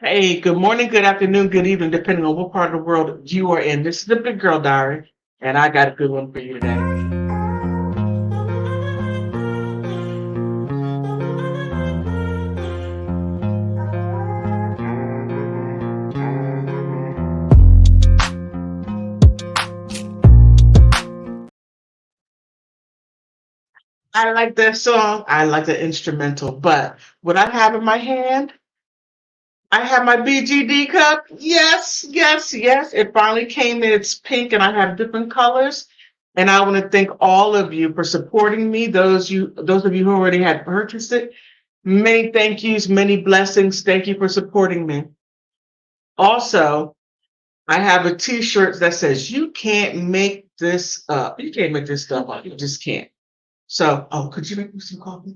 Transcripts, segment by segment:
Hey, good morning, good afternoon, good evening, depending on what part of the world you are in. This is the Big Girl Diary, and I got a good one for you today. I like that song. I like the instrumental, but what I have in my hand, I have my BGD cup. Yes, yes, yes. It finally came in. It's pink, and I have different colors. And I want to thank all of you for supporting me. Those of you who already had purchased it, many thank yous, many blessings. Thank you for supporting me. Also, I have a T-shirt that says "You can't make this up. You can't make this stuff up. You just can't." So, could you make me some coffee?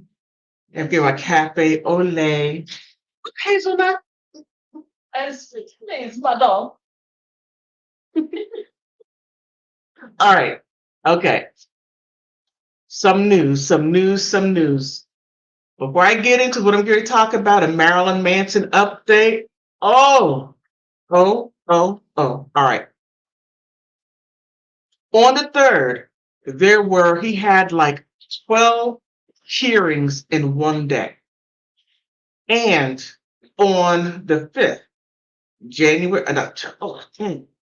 And get my cafe au lait. Hazelnut. It's my dog. All right. Okay. Some news. Before I get into what I'm going to talk about, a Marilyn Manson update. Oh. All right. On the 3rd, he had like 12 hearings in one day. And on the 5th, January,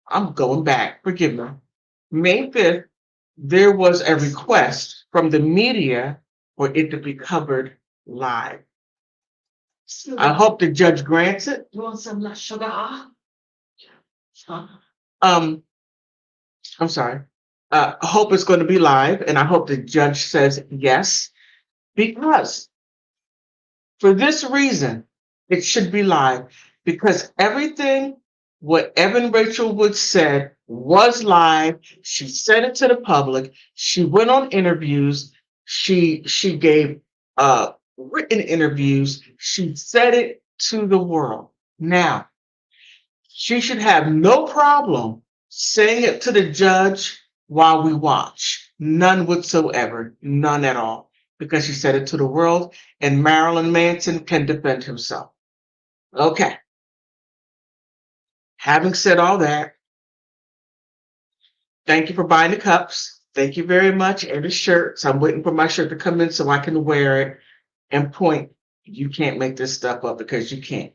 I'm going back, forgive me. May 5th, there was a request from the media for it to be covered live. I hope the judge grants it. You want some less sugar? Um, I'm sorry. I hope it's going to be live, and I hope the judge says yes, because for this reason, it should be live, because everything what Evan Rachel Wood said was live. She said it to the public. She went on interviews. She gave written interviews. She said it to the world. Now, she should have no problem saying it to the judge while we watch. None whatsoever. None at all. Because she said it to the world, and Marilyn Manson can defend himself. Okay. Having said all that, thank you for buying the cups. Thank you very much. And the shirts. I'm waiting for my shirt to come in so I can wear it and point. You can't make this stuff up, because you can't.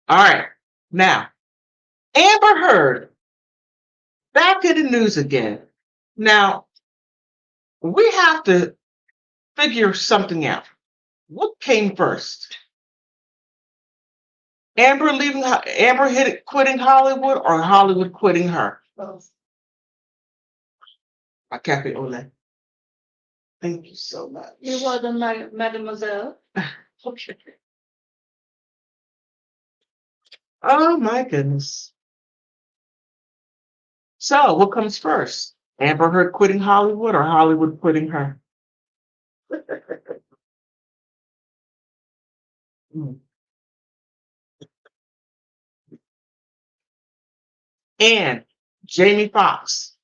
All right. Now, Amber Heard back in the news again. Now, we have to figure something out. What came first? Quitting Hollywood, or Hollywood quitting her? My cafe au lait. Thank you so much. You're welcome, mademoiselle. Okay. Oh my goodness. So, what comes first? Amber Heard quitting Hollywood, or Hollywood quitting her? Hmm. And Jamie Fox.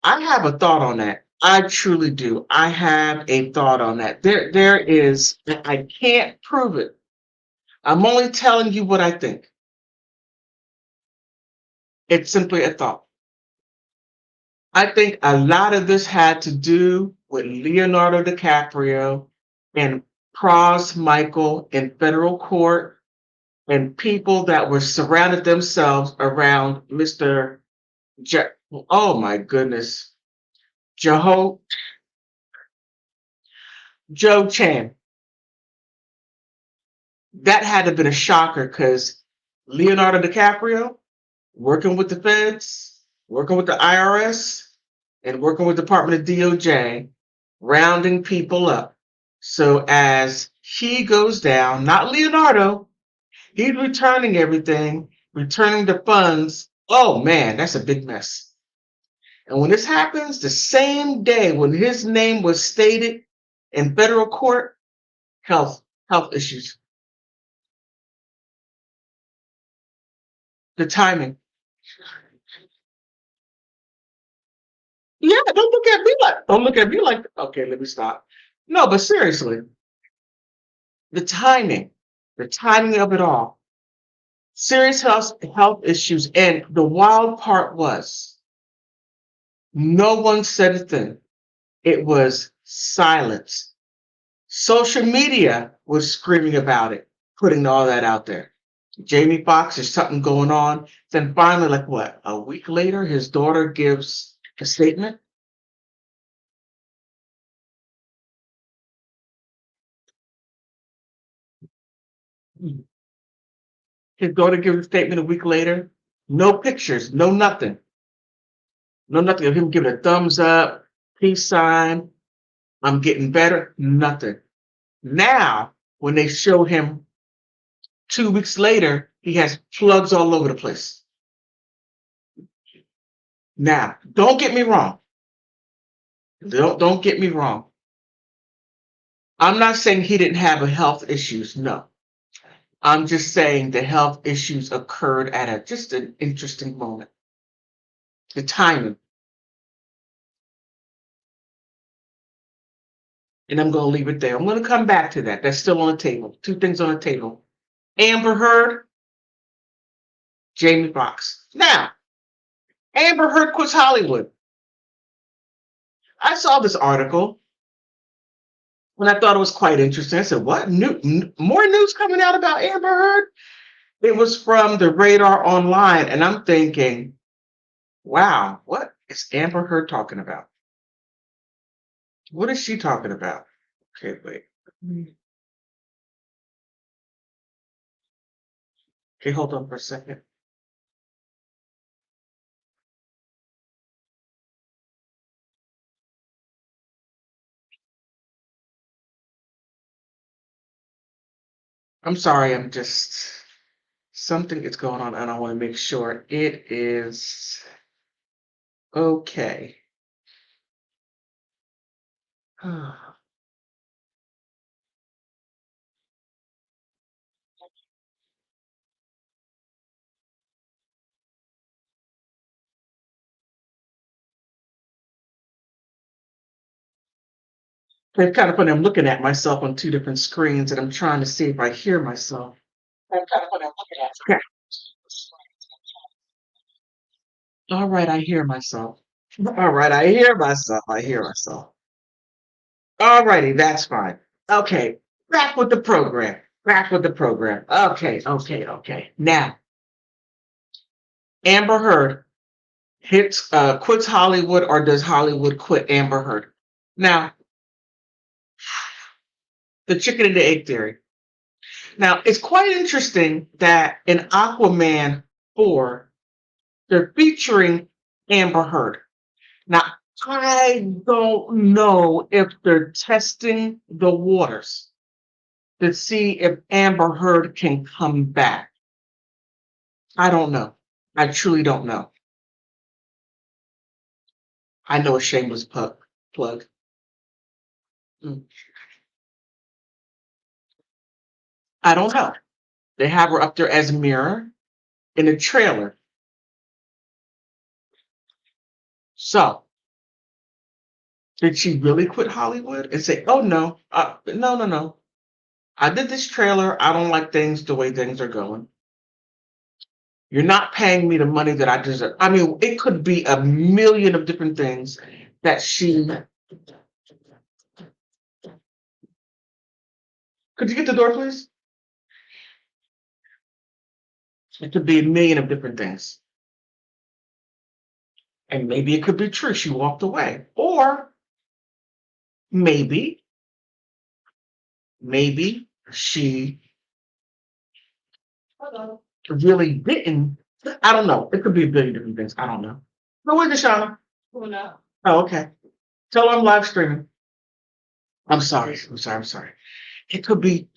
I have a thought on that. I truly do. I have a thought on that. There is, I can't prove it. I'm only telling you what I think. It's simply a thought. I think a lot of this had to do with Leonardo DiCaprio and Pros Michael in federal court, and people that were surrounded themselves around Mr. Oh my goodness, Joe Chan. That had to have been a shocker, because Leonardo DiCaprio working with the feds, working with the IRS, and working with the Department of DOJ, rounding people up. So as he goes down, not Leonardo, he's returning everything, returning the funds. Oh man, that's a big mess. And when this happens, the same day when his name was stated in federal court, health issues, the timing. Yeah, don't look at me like, okay, let me stop. No, but seriously, the timing. The timing of it all. Serious health issues. And the wild part was no one said a thing. It was silence. Social media was screaming about it, putting all that out there. Jammie Fox, there's something going on. Then finally, like what, a week later, his daughter gives a statement. His daughter gives a statement a week later. No pictures, no nothing. No nothing of him giving a thumbs up, peace sign, I'm getting better, nothing. Now, when they show him 2 weeks later, he has plugs all over the place. Now, don't get me wrong. Don't get me wrong. I'm not saying he didn't have a health issues. No. I'm just saying the health issues occurred at just an interesting moment. The timing. And I'm going to leave it there. I'm going to come back to that. That's still on the table. Two things on the table. Amber Heard, Jammie Fox. Now, Amber Heard quits Hollywood. I saw this article and I thought it was quite interesting. I said, what? More news coming out about Amber Heard? It was from the Radar Online. And I'm thinking, wow, what is Amber Heard talking about? What is she talking about? Okay, wait. Okay, hold on for a second. I'm sorry, something is going on and I want to make sure it is okay. It's kind of funny. I'm looking at myself on two different screens and I'm trying to see if I hear myself. It's kind of funny. I'm looking at okay. All right, I hear myself. All right, I hear myself. I hear myself. All righty, that's fine. Okay, back with the program. Back with the program. Okay. Now, Amber Heard quits Hollywood, or does Hollywood quit Amber Heard? Now, the chicken and the egg theory. Now, it's quite interesting that in Aquaman 4, they're featuring Amber Heard. Now, I don't know if they're testing the waters to see if Amber Heard can come back. I don't know. I truly don't know. I know a shameless plug. Mm. I don't know. They have her up there as a mirror in a trailer. So, did she really quit Hollywood and say, oh, no, no. I did this trailer. I don't like things the way things are going. You're not paying me the money that I deserve. I mean, it could be a million of different things that she. Could you get the door, please? It could be a million of different things. And maybe it could be true. She walked away. Or maybe she really didn't. I don't know. It could be a billion different things. I don't know. No, where's Deshauna? Oh, okay. Tell her I'm live streaming. I'm sorry. It could be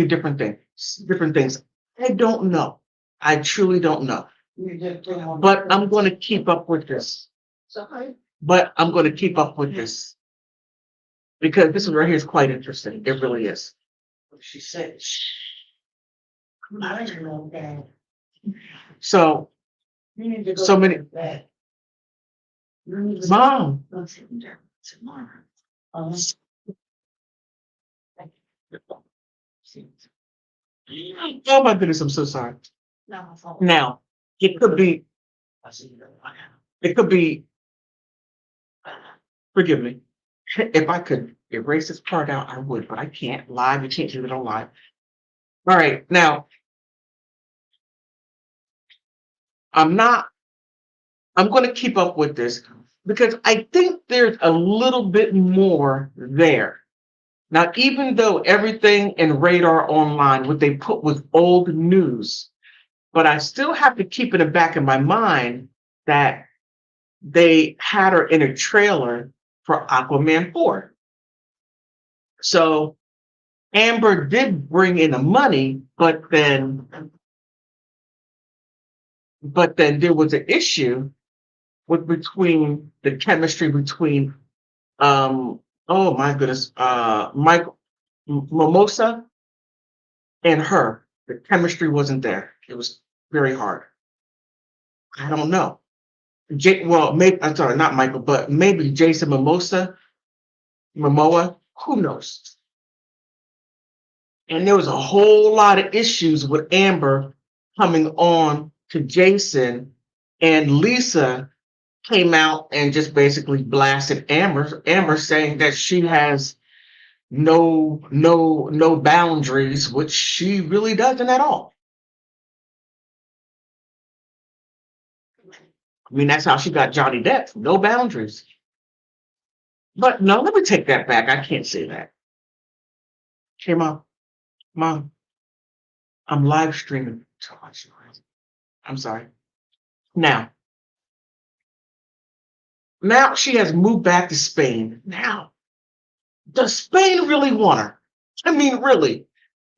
different things. Different things. I don't know. I truly don't know. But I'm going to keep up with this. Because this one right here is quite interesting. It really is. She said. So many. Mom. Oh my goodness, I'm so sorry. Now, it could be, it could be, forgive me. If I could erase this part out, I would, but I can't. Live, you can't do it on live. All right, now I'm not, I'm going to keep up with this because I think there's a little bit more there. Now, even though everything in Radar Online, what they put was old news, but I still have to keep in the back of my mind that they had her in a trailer for Aquaman 4. So Amber did bring in the money, but then there was an issue with between the chemistry between oh my goodness, Michael Mimosa and her. The chemistry wasn't there. It was very hard. I don't know. Well, maybe I'm sorry, not Michael, but maybe Jason Momoa. Who knows? And there was a whole lot of issues with Amber coming on to Jason, and Lisa came out and just basically blasted Amber saying that she has no boundaries, which she really doesn't at all. I mean, that's how she got Johnny Depp. No boundaries. But no, let me take that back. I can't say that. Okay, mom, I'm live streaming. I'm sorry. Now, now she has moved back to Spain. Now, does Spain really want her? I mean, really,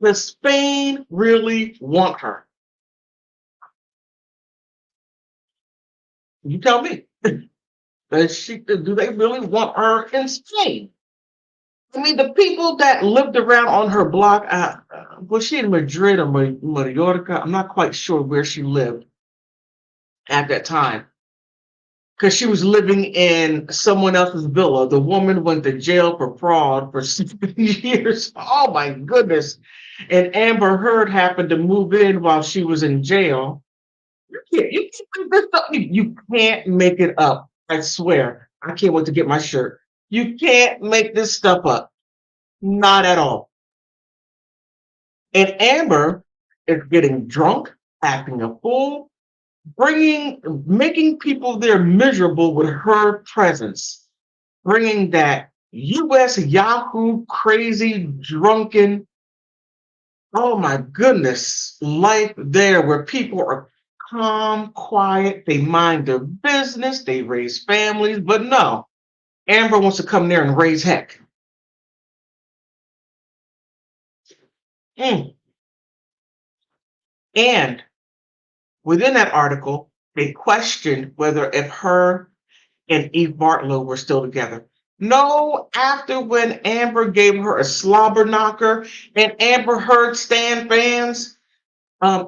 does Spain really want her? You tell me. Do they really want her in Spain? I mean, the people that lived around on her block, was she in Madrid or Mallorca? I'm not quite sure where she lived at that time because she was living in someone else's villa. The woman went to jail for fraud for 7 years. Oh my goodness. And Amber Heard happened to move in while she was in jail. You can't make this up. You can't make it up. I swear. I can't wait to get my shirt. You can't make this stuff up. Not at all. And Amber is getting drunk, acting a fool, making people there miserable with her presence, bringing that US Yahoo crazy, drunken, oh my goodness, life there where people are calm, quiet, they mind their business, they raise families, but no, Amber wants to come there and raise heck. Mm. And within that article, they questioned whether if her and Eve Bartlow were still together. No, after when Amber gave her a slobber knocker and Amber Heard stand fans,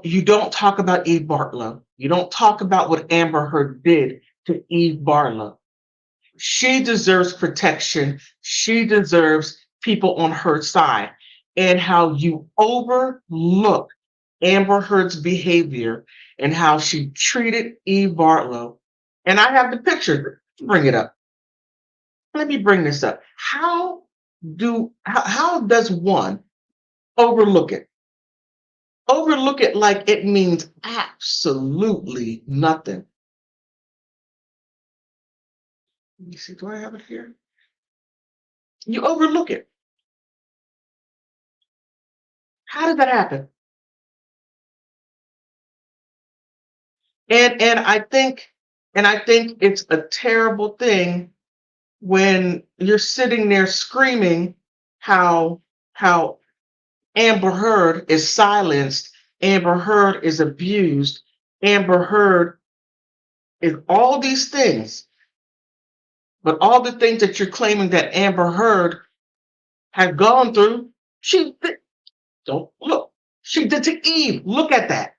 you don't talk about Eve Bartlow. You don't talk about what Amber Heard did to Eve Bartlow. She deserves protection. She deserves people on her side. And how you overlook Amber Heard's behavior and how she treated Eve Bartlow. And I have the picture. Bring it up. Let me bring this up. How does one overlook it? Overlook it like it means absolutely nothing. Let me see, do I have it here? You overlook it. How did that happen? And I think it's a terrible thing when you're sitting there screaming how Amber Heard is silenced, Amber Heard is abused, Amber Heard is all these things, but all the things that you're claiming that Amber Heard had gone through, she did. Don't look. She did to Eve. Look at that,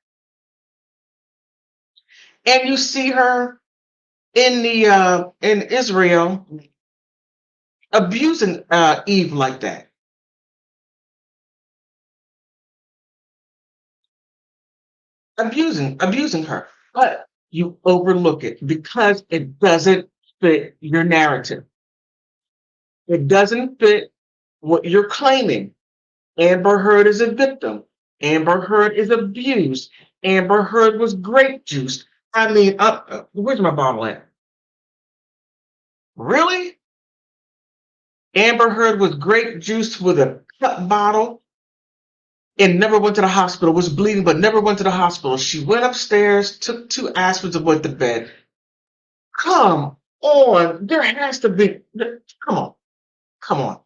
and you see her in the in Israel abusing Eve like that. abusing her. But you overlook it because it doesn't fit your narrative. It doesn't fit what you're claiming. Amber Heard is a victim. Amber Heard is abused. Amber Heard was grape juiced. I mean, where's my bottle at? Really? Amber Heard was grape juiced with a cut bottle and never went to the hospital, was bleeding, but never went to the hospital. She went upstairs, took 2 aspirins, and went to bed. Come on. There has to be, come on, come on.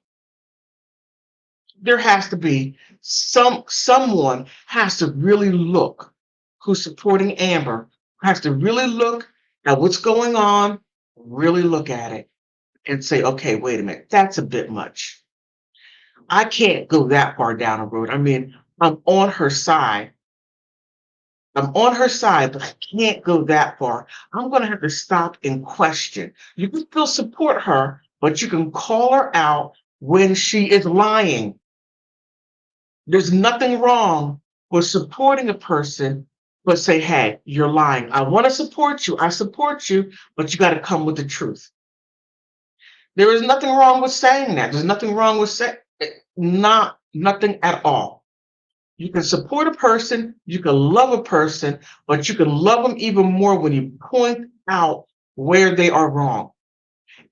There has to be someone has to really look who's supporting Amber, has to really look at what's going on, really look at it and say, okay, wait a minute, that's a bit much. I can't go that far down the road. I mean, I'm on her side. I'm on her side, but I can't go that far. I'm going to have to stop and question. You can still support her, but you can call her out when she is lying. There's nothing wrong with supporting a person, but say, hey, you're lying. I want to support you. I support you, but you got to come with the truth. There is nothing wrong with saying that. There's nothing wrong with saying nothing at all. You can support a person, you can love a person, but you can love them even more when you point out where they are wrong.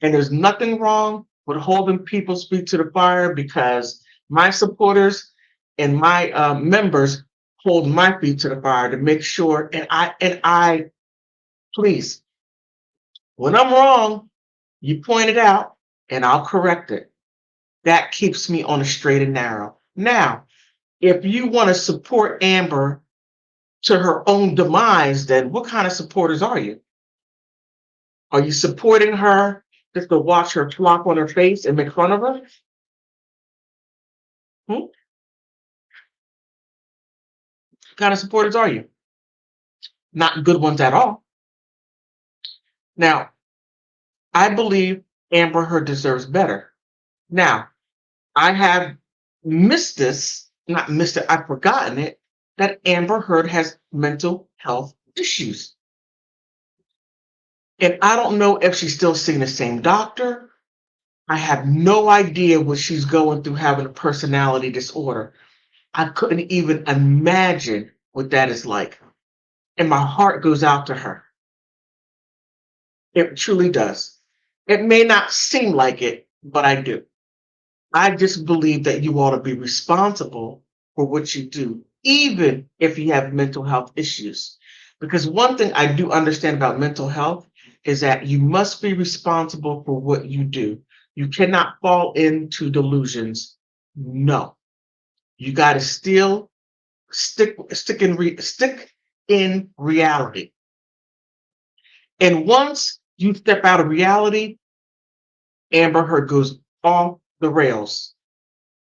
And there's nothing wrong with holding people's feet to the fire because my supporters and my members hold my feet to the fire to make sure. And I, please, when I'm wrong, you point it out and I'll correct it. That keeps me on a straight and narrow. Now, if you want to support Amber to her own demise, then what kind of supporters are you? Are you supporting her just to watch her flop on her face and make fun of her? What kind of supporters are you? Not good ones at all. Now, I believe Amber Heard deserves better. Now, I have not missed it, I've forgotten it, that Amber Heard has mental health issues. And I don't know if she's still seeing the same doctor. I have no idea what she's going through having a personality disorder. I couldn't even imagine what that is like. And my heart goes out to her. It truly does. It may not seem like it, but I do. I just believe that you ought to be responsible for what you do, even if you have mental health issues. Because one thing I do understand about mental health is that you must be responsible for what you do. You cannot fall into delusions. No, you got to still stick in reality. And once you step out of reality, Amber Heard goes off the rails.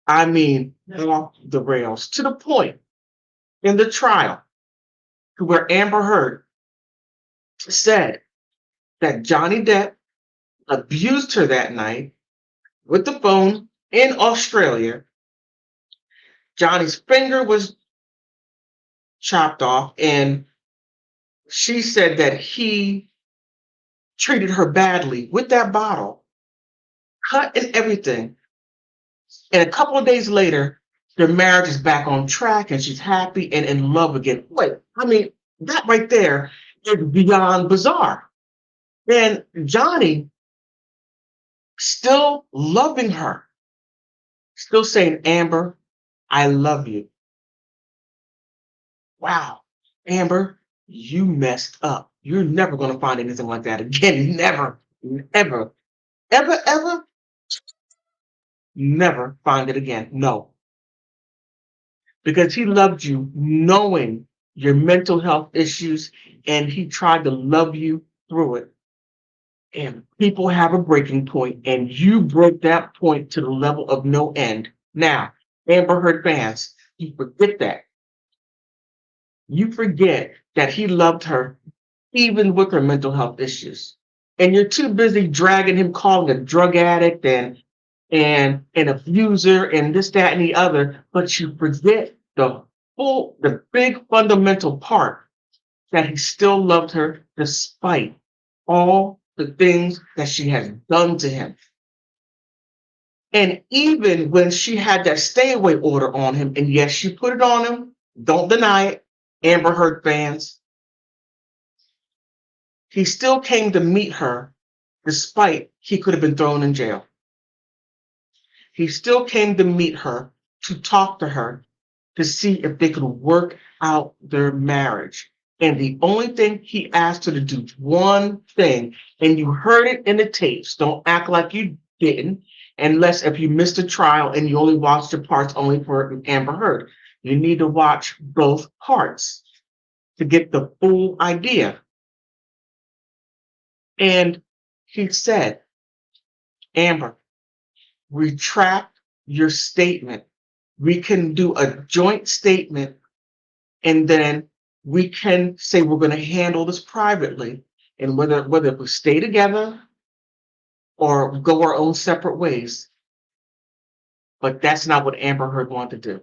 I mean, off the rails to the point in the trial to where Amber Heard said that Johnny Depp abused her that night with the phone in Australia. Johnny's finger was chopped off, and she said that he treated her badly with that bottle, cut and everything. And a couple of days later, their marriage is back on track and she's happy and in love again. Wait, I mean, that right there is beyond bizarre. And Johnny still loving her, still saying, Amber, I love you. Wow, Amber, you messed up. You're never going to find anything like that again. Never, ever, ever, never find it again. No. Because he loved you knowing your mental health issues and he tried to love you through it. And people have a breaking point, and you broke that point to the level of no end. Now, Amber Heard fans, you forget that. You forget that he loved her even with her mental health issues. And you're too busy dragging him, calling a drug addict and an abuser and this, that, and the other, but you forget the the big fundamental part that he still loved her despite all the things that she has done to him. And even when she had that stay away order on him, and yes, she put it on him, don't deny it, Amber Heard fans, he still came to meet her despite he could have been thrown in jail. He still came to meet her, to talk to her, to see if they could work out their marriage. And the only thing he asked her to do, one thing, and you heard it in the tapes, don't act like you didn't, unless if you missed a trial and you only watched the parts only for Amber Heard. You need to watch both parts to get the full idea. And he said, Amber, retract your statement. We can do a joint statement, and then we can say we're going to handle this privately, and whether we stay together or go our own separate ways. But that's not what Amber Heard wanted to do.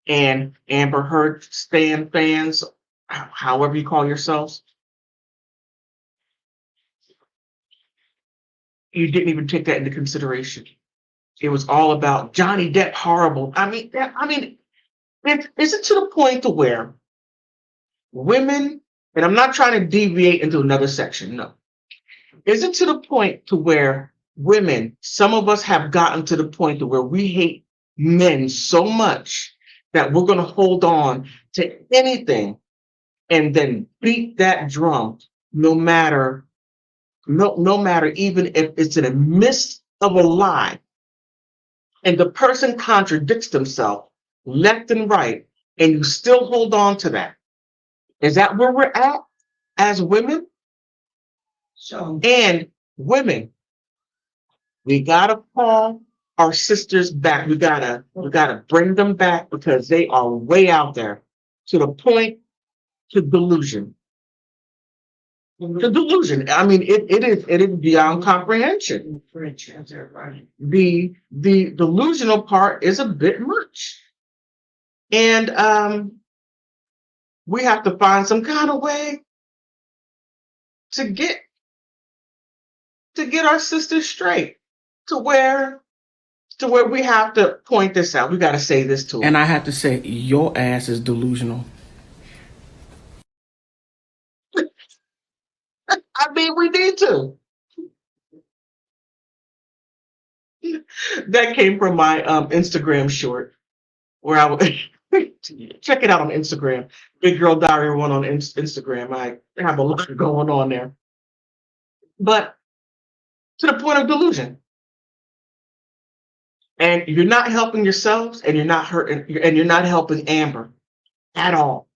And Amber Heard fans, however you call yourselves, you didn't even take that into consideration. It was all about Johnny Depp horrible. Is it to the point to where women, and I'm not trying to deviate into another section, no. Is it to the point to where women, some of us have gotten to the point to where we hate men so much that we're going to hold on to anything and then beat that drum no matter even if it's in the midst of a lie and the person contradicts themselves left and right, and you still hold on to that? Is that where we're at as women? So, and women, we gotta call our sisters back. We gotta bring them back because they are way out there to the point to delusion. The delusion. I mean, it is beyond comprehension. The delusional part is a bit much, and we have to find some kind of way to get our sisters straight to where we have to point this out. We got to say this to them. And I have to say, your ass is delusional. I mean, we need to. That came from my Instagram short where I would check it out on Instagram. Big Girl Diary 1 on Instagram. I have a lot going on there. But to the point of delusion. And you're not helping yourselves, and you're not helping Amber at all.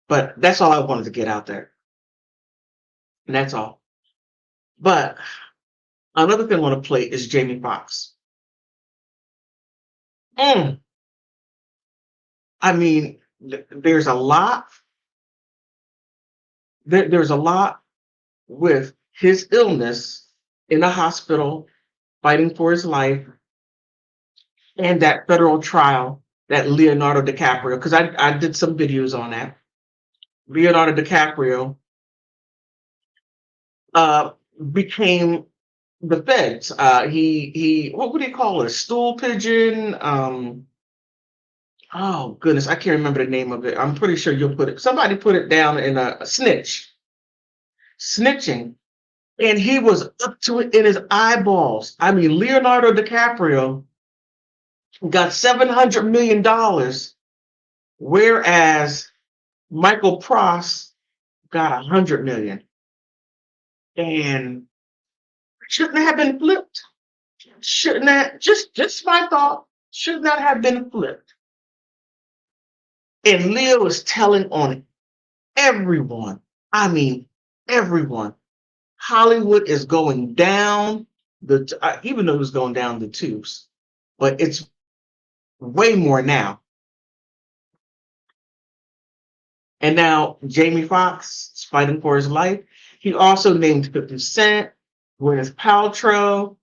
But that's all I wanted to get out there. And that's all. But another thing I want to play is Jammie Fox. I mean, there's a lot. There's a lot with his illness in the hospital, fighting for his life, and that federal trial that Leonardo DiCaprio, because I did some videos on that. Leonardo DiCaprio became the feds. He what would he call it? A stool pigeon? Oh goodness, I can't remember the name of it. I'm pretty sure somebody put it down in a snitch. Snitching. And he was up to it in his eyeballs. I mean, Leonardo DiCaprio got $700 million, whereas Michael Pross got $100 million. And shouldn't have been flipped. Shouldn't that, just my thought, should not have been flipped. And Leo is telling on everyone. I mean, everyone. HollyWood is going down even though it was going down the tubes, but it's way more now. And now Jammie Fox is fighting for his life. He also named 50 Cent, Gwyneth Paltrow.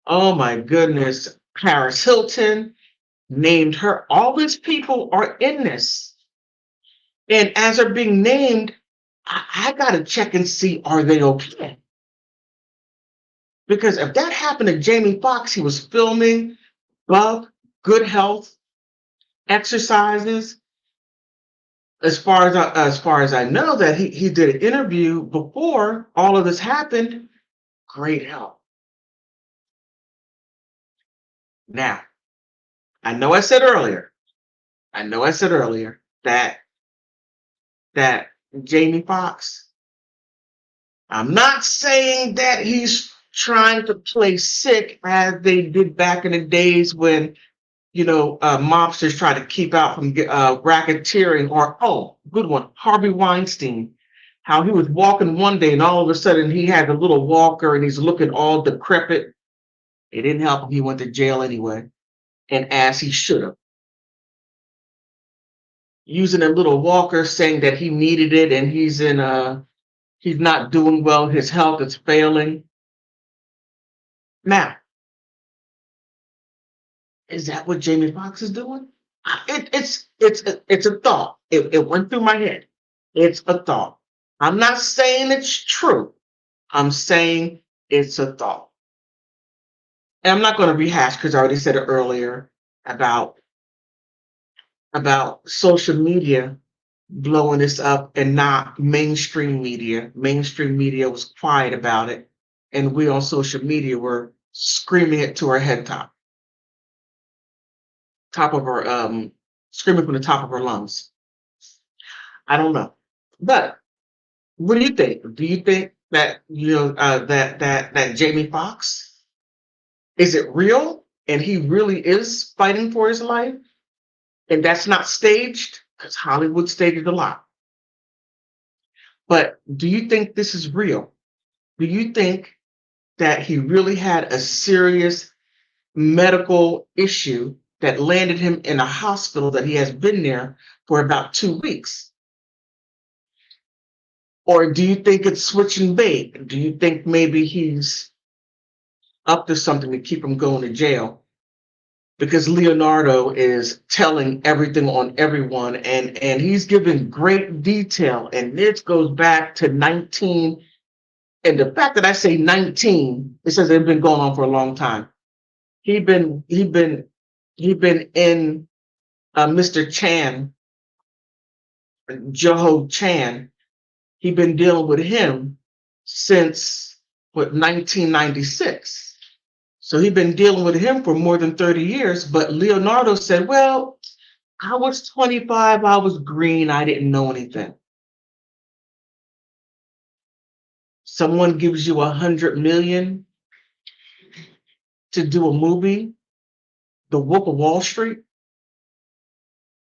Oh my goodness, Paris Hilton. named her. All these people are in this. And as they're being named, I got to check and see, are they okay? Because if that happened to Jammie Fox, he was filming, buff, good health, exercises. As far as I know, that he did an interview before all of this happened. Great health. Now, I know I said earlier. That Jammie Fox. I'm not saying that he's trying to play sick as they did back in the days when mobsters try to keep out from racketeering, or, oh, good one, Harvey Weinstein. How he was walking one day and all of a sudden he had a little walker and he's looking all decrepit. It didn't help him. He went to jail anyway, and as he should have. Using a little walker, saying that he needed it and he's not doing well. His health is failing. Now, is that what Jammie Fox is doing? It's a thought. It went through my head. It's a thought. I'm not saying it's true. I'm saying it's a thought. And I'm not going to rehash because I already said it earlier about social media blowing this up and not mainstream media. Mainstream media was quiet about it, and we on social media were screaming it to our head top of our screaming from the top of our lungs. I don't know, but what do you think? Do you think that that Jammie Fox, is it real and he really is fighting for his life, and that's not staged? Because Hollywood staged a lot. But do you think this is real? Do you think that he really had a serious medical issue that landed him in a hospital that he has been there for about 2 weeks? Or do you think it's switching bait? Do you think maybe he's up to something to keep him going to jail? Because Leonardo is telling everything on everyone, and he's giving great detail. And this goes back to 19. And the fact that I say 19, it says it's been going on for a long time. He been in Mr. Chan, Joho Chan. He been dealing with him since 1996. So he been dealing with him for more than 30 years. But Leonardo said, well, I was 25, I was green, I didn't know anything. Someone gives you $100 million to do a movie, The Wolf of Wall Street,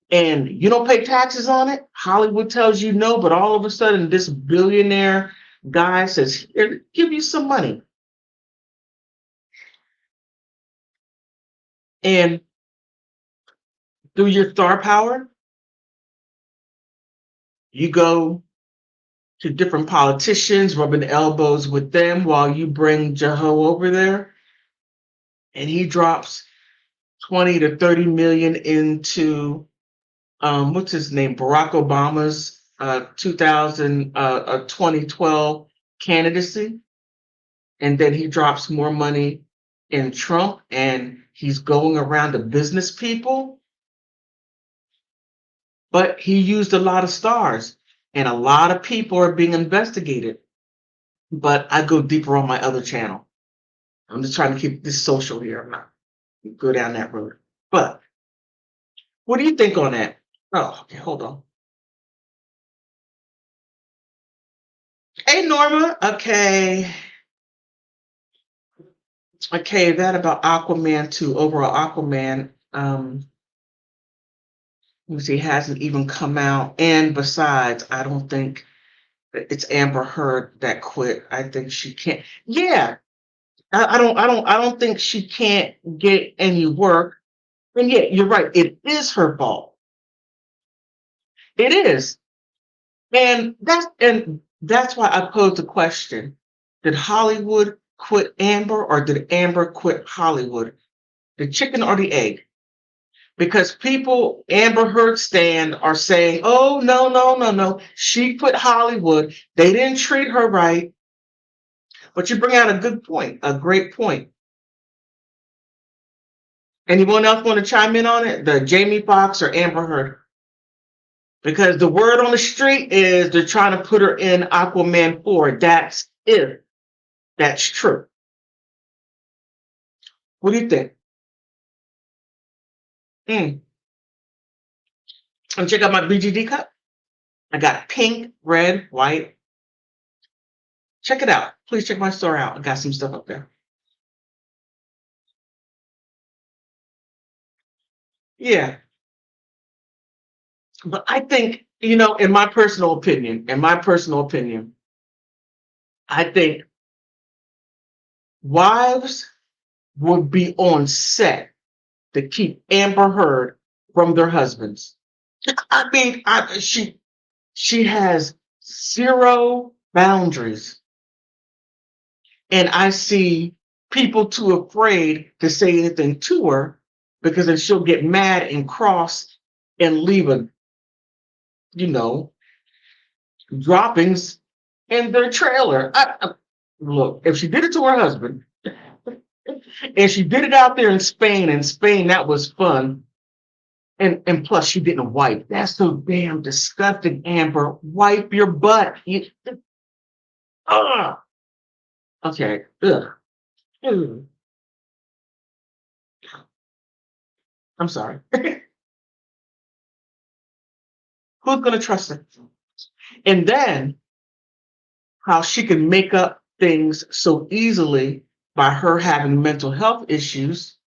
and you don't pay taxes on it. Hollywood tells you no, but all of a sudden this billionaire guy says, here, give you some money. And through your star power, you go to different politicians, rubbing elbows with them while you bring Joho over there, and he drops 20 to 30 million into what's his name, Barack Obama's 2012 candidacy, and then he drops more money in Trump, and he's going around to business people. But he used a lot of stars, and a lot of people are being investigated. But I go deeper on my other channel. I'm just trying to keep this social here. I'm not go down that road. But what do you think on that? Oh, okay, hold on. Hey, Norma. Okay. Okay, that about Aquaman 2, overall Aquaman. Let me see, hasn't even come out. And besides, I don't think it's Amber Heard that quit. I think she can't. Yeah, I don't think she can't get any work. And yeah, you're right. It is her fault. It is. And that's why I posed the question. Did Hollywood quit Amber, or did Amber quit Hollywood? The chicken or the egg? because people, Amber Heard stand, are saying, oh, no, no, no, no. She put HollyWood. They didn't treat her right. But you bring out a good point, a great point. Anyone else want to chime in on it? The Jammie Fox or Amber Heard? Because the word on the street is they're trying to put her in Aquaman 4. That's if that's true. What do you think? And check out my BGD cup. I got pink, red, white. Check it out. Please check my store out. I got some stuff up there. Yeah. But I think, in my personal opinion, I think wives would be on set to keep Amber Heard from their husbands. I mean, she has zero boundaries. And I see people too afraid to say anything to her because then she'll get mad and cross and leave droppings in their trailer. Look, if she did it to her husband, and she did it out there in Spain, that was fun. And plus, she didn't wipe. That's so damn disgusting, Amber. Wipe your butt. Okay. Ugh. Ugh. I'm sorry. Who's going to trust her? And then how she can make up things so easily by her having mental health issues,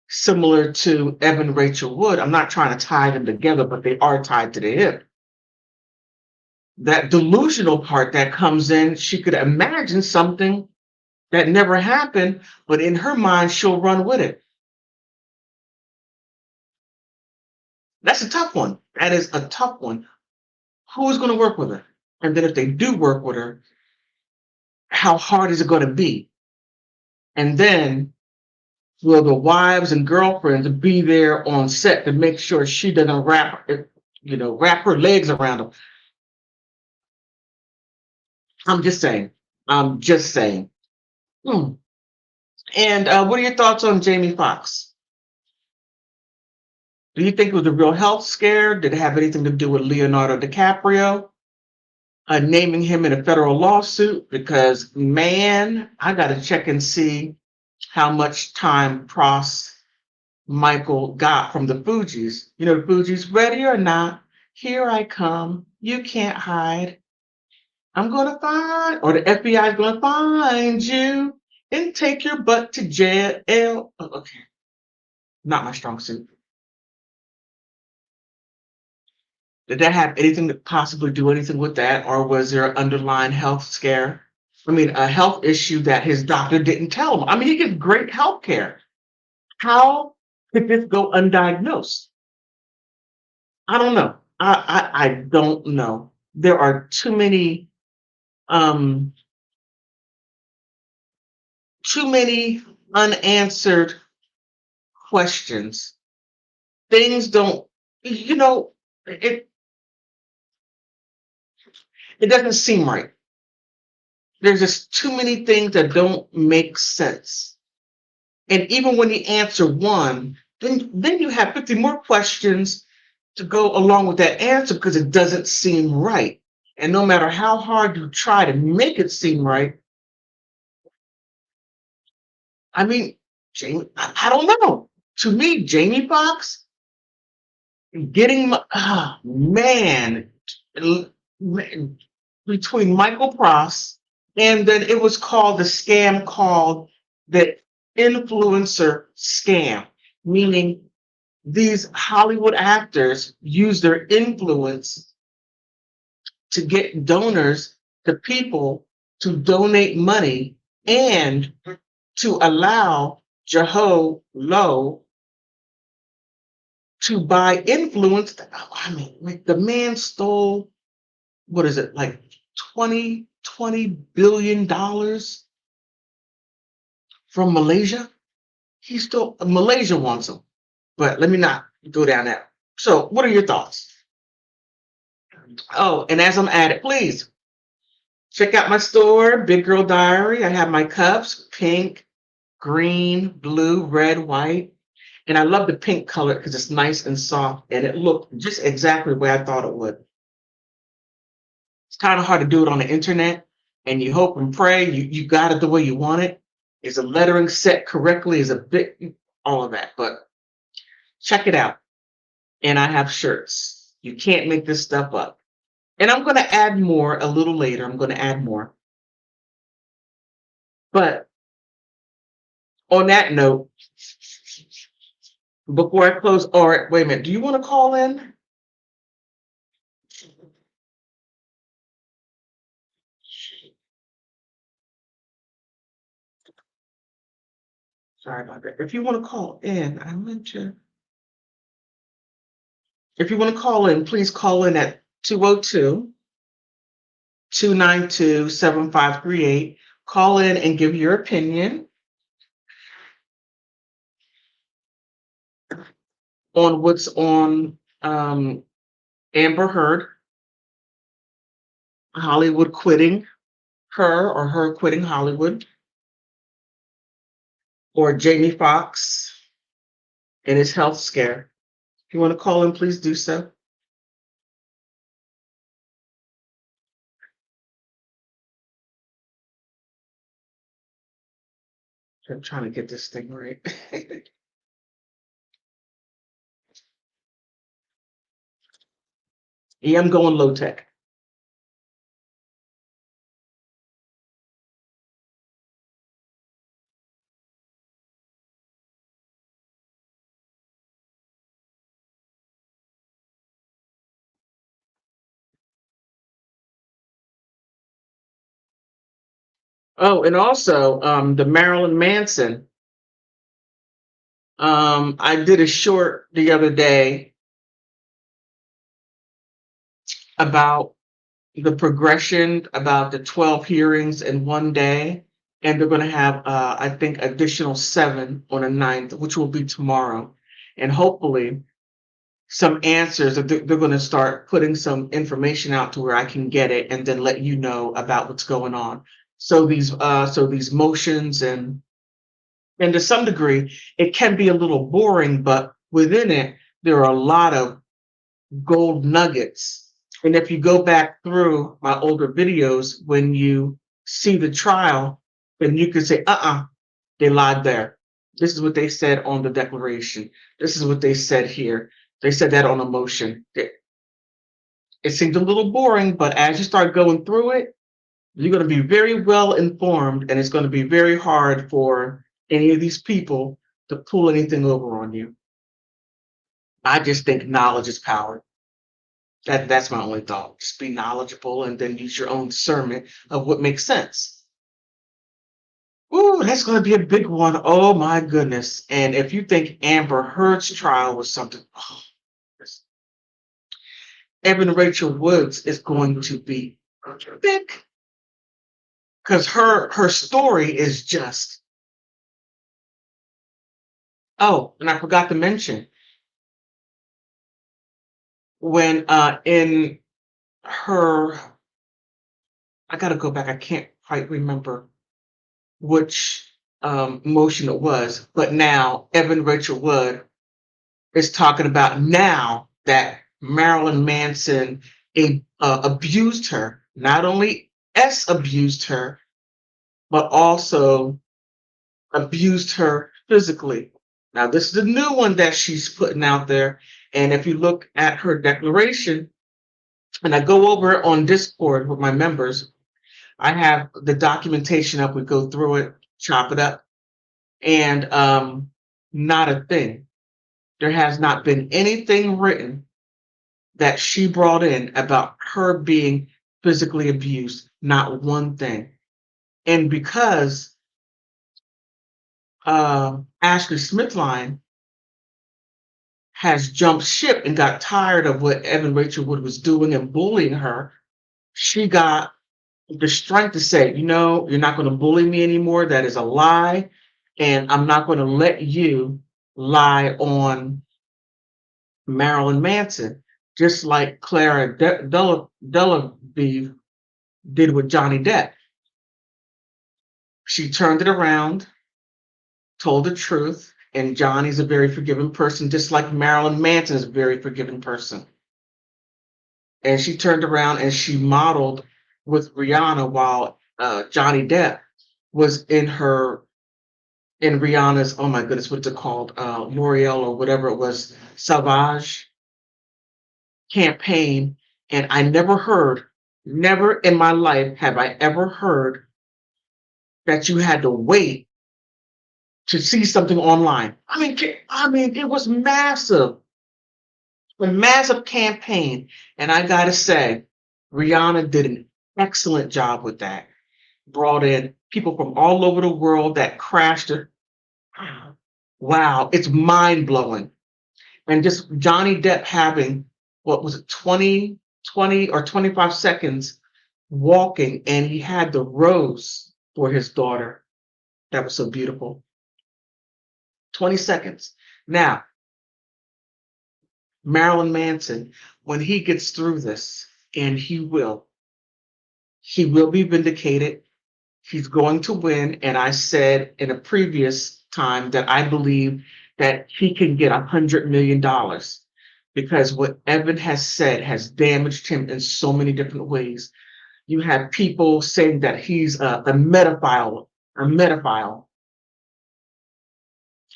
similar to Evan Rachel Wood. I'm not trying to tie them together, but they are tied to the hip. That delusional part that comes in, she could imagine something that never happened, but in her mind, she'll run with it. That's a tough one. That is a tough one. Who's going to work with her? And then if they do work with her, how hard is it going to be? And then will the wives and girlfriends be there on set to make sure she doesn't wrap her legs around them? I'm just saying. Hmm. And what are your thoughts on Jammie Fox? Do you think it was a real health scare? Did it have anything to do with Leonardo DiCaprio? Naming him in a federal lawsuit? Because, man, I got to check and see how much time Michael got from the Fugees. The Fugees, ready or not, here I come. You can't hide. I'm going to find, or the FBI is going to find you and take your butt to jail. Oh, okay. Not my strong suit. Did that have anything to possibly do anything with that? Or was there an underlying health scare? I mean, a health issue that his doctor didn't tell him. I mean, he gets great health care. How could this go undiagnosed? I don't know. I don't know. There are too many unanswered questions. Things don't, it doesn't seem right. There's just too many things that don't make sense. And even when you answer one, then you have 50 more questions to go along with that answer because it doesn't seem right. And no matter how hard you try to make it seem right, I mean, I don't know. To me, Jammie Fox getting between Michael Pross and then it was called the scam called the influencer scam, meaning these Hollywood actors use their influence to get donors to people to donate money and to allow Jeho Lo to buy influence. I mean, like the man stole, what is it, like $20 billion from Malaysia? Malaysia wants him. But let me not Go down that. So, what are your thoughts? Oh, and as I'm at it, please check out my store, Big Girl Diary. I have my cups, pink, green, blue, red, white. And I love the pink color because it's nice and soft and it looked just exactly the way I thought it would. It's kind of hard to do it on the internet and you hope and pray you got it the way you want it. Is the lettering set correctly? Is a bit, all of that. But check it out. And I have shirts. You can't make this stuff up. And I'm going to add more a little later. I'm going to add more. But on that note, before I close, all right, wait a minute. Do you want to call in? Sorry about that. If you want to call in, I meant to. If you want to call in, please call in at 202-292-7538. Call in and give your opinion on what's on Amber Heard, HollyWood quitting her or her quitting HollyWood, or Jammie Fox and his health scare. If you want to call in, please do so. I'm trying to get this thing right. Yeah, I'm going low tech. Oh, and also the Marilyn Manson. I did a short the other day about the progression, about the 12 hearings in one day. And they're going to have, I think, additional 7 on the 9th, which will be tomorrow. And hopefully some answers. They're going to start putting some information out to where I can get it and then let you know about what's going on. So these motions and to some degree, it can be a little boring, but within it, there are a lot of gold nuggets. And if you go back through my older videos, when you see the trial, then you can say, they lied there. This is what they said on the declaration. This is what they said here. They said that on a motion. It seems a little boring, but as you start going through it, you're going to be very well informed, and it's going to be very hard for any of these people to pull anything over on you. I just think knowledge is power. That's my only thought. Just be knowledgeable and then use your own discernment of what makes sense. Ooh, that's going to be a big one. Oh my goodness. And if you think Amber Heard's trial was something, Evan Rachel Woods is going to be big because her story is just. Oh, and I forgot to mention when in her, I got to go back. I can't quite remember which motion it was, but now Evan Rachel Wood is talking about now that Marilyn Manson abused her. Not only abused her, but also abused her physically. Now, this is a new one that she's putting out there. And if you look at her declaration, and I go over it on Discord with my members, I have the documentation up. We go through it, chop it up, and not a thing. There has not been anything written that she brought in about her being physically abused. Not one thing. And because Ashley Smithline has jumped ship and got tired of what Evan Rachel Wood was doing and bullying her, she got the strength to say, you're not going to bully me anymore. That is a lie. And I'm not going to let you lie on Marilyn Manson, just like Clara Delevingne did with Johnny Depp. She turned it around, told the truth, and Johnny's a very forgiving person, just like Marilyn Manson is a very forgiving person. And she turned around and she modeled with Rihanna while Johnny Depp was in Rihanna's, oh my goodness, what's it called? L'Oreal or whatever it was, Sauvage campaign. And I never in my life have I ever heard that you had to wait to see something online. I mean, it was massive, a massive campaign. And I gotta say, Rihanna did an excellent job with that. Brought in people from all over the world that crashed it. Wow, it's mind blowing. And just Johnny Depp having, what was it, 20 or 25 seconds walking, and he had the rose for his daughter. That was so beautiful. 20 seconds. Now, Marilyn Manson, when he gets through this, and he will be vindicated. He's going to win. And I said in a previous time that I believe that he can get $100 million because what Evan has said has damaged him in so many different ways. You have people saying that he's a medophile, a medophile.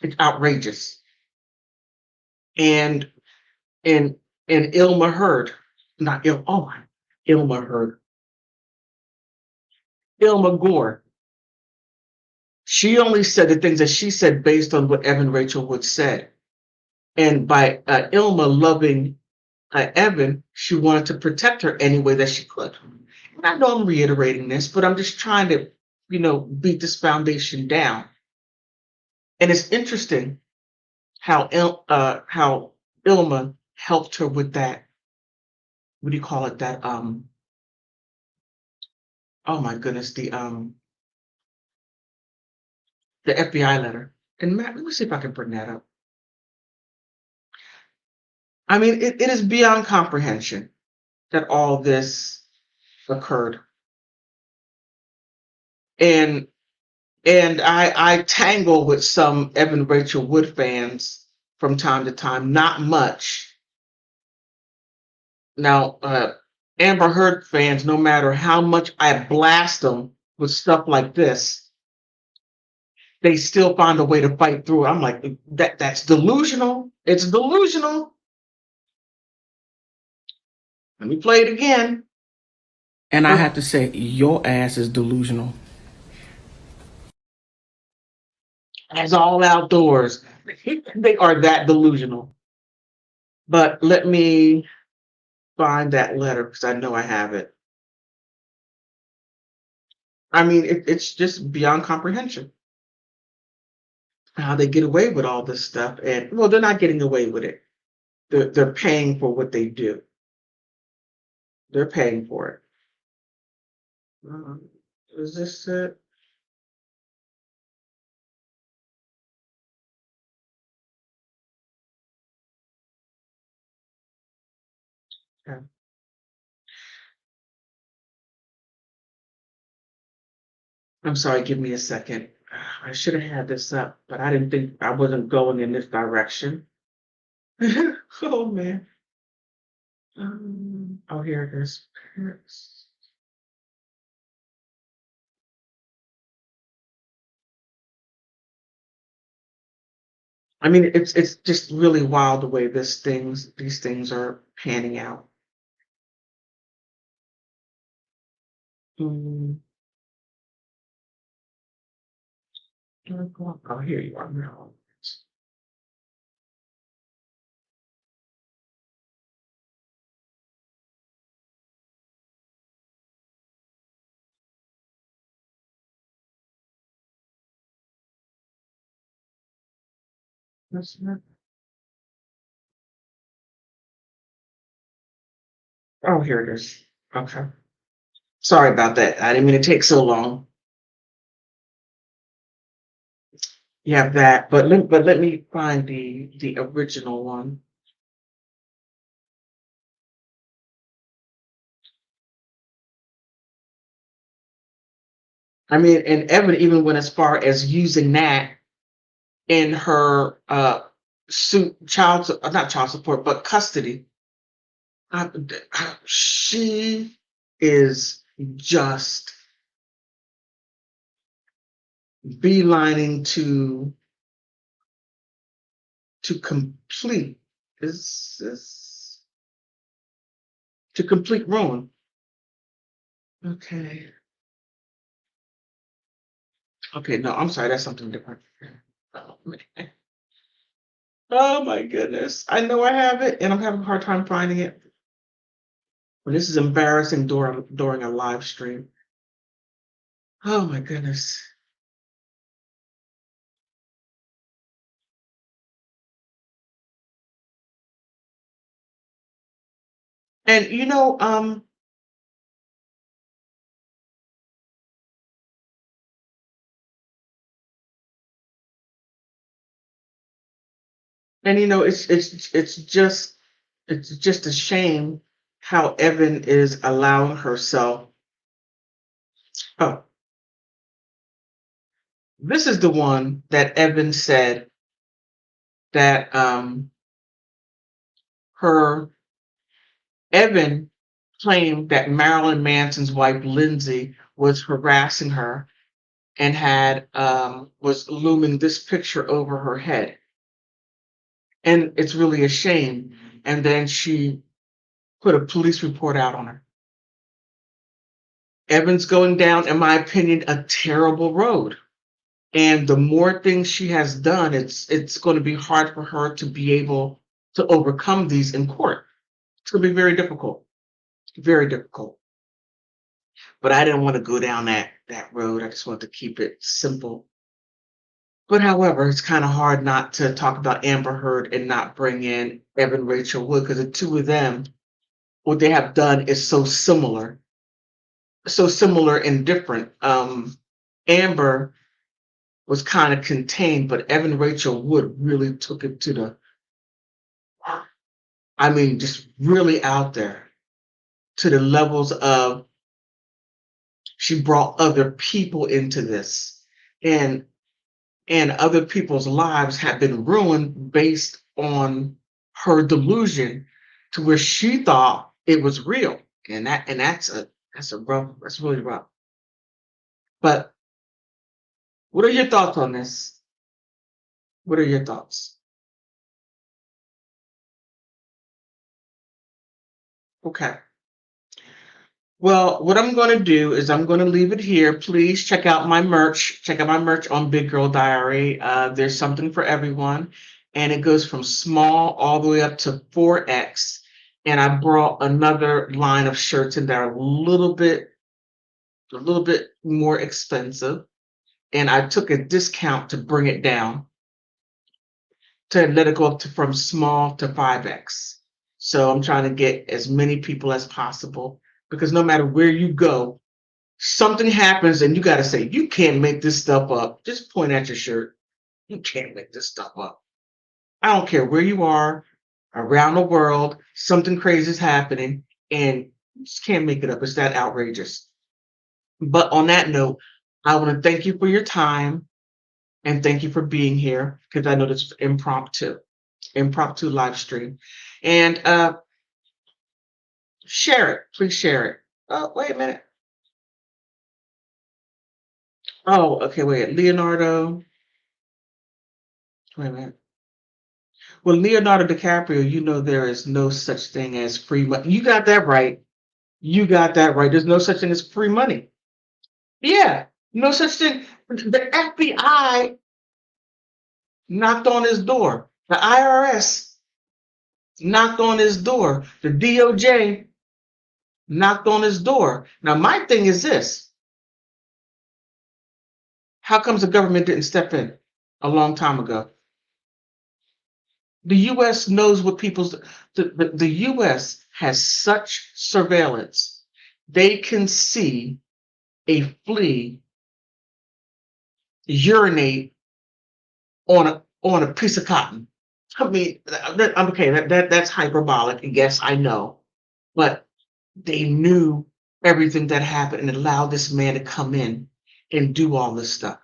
It's outrageous. And and Ilma Heard, not Il, oh my, Ilma Heard, Ilma Gore. She only said the things that she said based on what Evan Rachel Wood said. And by Ilma loving Evan, she wanted to protect her any way that she could. And I know I'm reiterating this, but I'm just trying to, beat this foundation down. And it's interesting how Ilma helped her with that. What do you call it? That oh my goodness, the FBI letter. And Matt, let me see if I can bring that up. I mean, it is beyond comprehension that all this occurred. And I tangle with some Evan Rachel Wood fans from time to time, not much. Now, Amber Heard fans, no matter how much I blast them with stuff like this, they still find a way to fight through it. I'm like, that's delusional. It's delusional. Let me play it again. And I have to say, your ass is delusional. As all outdoors. They are that delusional. But let me find that letter because I know I have it. I mean, it's just beyond comprehension how they get away with all this stuff. And well, they're not getting away with it. They're paying for what they do. They're paying for it. Is this it? Yeah. I'm sorry, give me a second. I should have had this up, but I didn't think I wasn't going in this direction. Oh man. Oh, here it is. Paris. I mean, it's just really wild the way these things are panning out. Mm, oh, here you are now. That's not- Oh, here it is. Okay. Sorry about that. I didn't mean to take so long. You have that, but let me find the original one. I mean, and Evan even went as far as using that in her suit, not child support, but custody. Uh, she is just beelining to complete is to complete ruin. Okay. Okay, no, I'm sorry, that's something different. Oh, man. Oh my goodness. I know I have it and I'm having a hard time finding it. But this is embarrassing during a live stream. Oh my goodness. And it's just a shame how Evan is allowing herself. Oh, this is the one that Evan said that her Evan claimed that Marilyn Manson's wife Lindsay was harassing her and had was looming this picture over her head. And it's really a shame. And then she put a police report out on her. Evan's going down, in my opinion, a terrible road. And the more things she has done, it's going to be hard for her to be able to overcome these in court. It's going to be very difficult, very difficult. But I didn't want to go down that road. I just wanted to keep it simple. But however, it's kind of hard not to talk about Amber Heard and not bring in Evan Rachel Wood, because the two of them, what they have done is so similar and different. Amber was kind of contained, but Evan Rachel Wood really took it I mean, just really out there to the levels of she brought other people into this, and other people's lives have been ruined based on her delusion, to where she thought it was real, and that's really rough. But what are your thoughts on this? What are your thoughts? Okay. Well, what I'm going to do is I'm going to leave it here. Please check out my merch. Check out my merch on Big Girl Diary. There's something for everyone, and it goes from small all the way up to 4X. And I brought another line of shirts in that are a little bit more expensive, and I took a discount to bring it down, to let it go up to from small to 5X. So I'm trying to get as many people as possible, because no matter where you go, something happens and you got to say, you can't make this stuff up. Just point at your shirt. You can't make this stuff up. I don't care where you are around the world, something crazy is happening and you just can't make it up. It's that outrageous. But on that note, I want to thank you for your time and thank you for being here, because I know this is impromptu live stream. And share it. Please share it. Oh, wait a minute. Oh, okay, wait. Leonardo. Wait a minute. Well, Leonardo DiCaprio, there is no such thing as free money. You got that right. You got that right. There's no such thing as free money. Yeah, no such thing. The FBI knocked on his door. The IRS knocked on his door. The DOJ knocked on his door. Now, my thing is this. How comes the government didn't step in a long time ago? The U.S. knows what the U.S. has such surveillance. They can see a flea urinate on a piece of cotton. I mean, okay, that's hyperbolic. Yes, I know, but they knew everything that happened and allowed this man to come in and do all this stuff.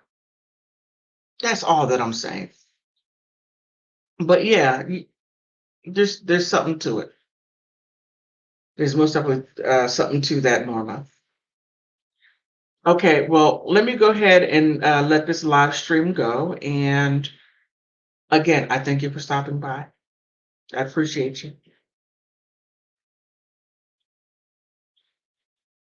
That's all that I'm saying. But yeah, there's something to it. There's most definitely something to that, Norma. Okay, well, let me go ahead and let this live stream go. And again, I thank you for stopping by. I appreciate you.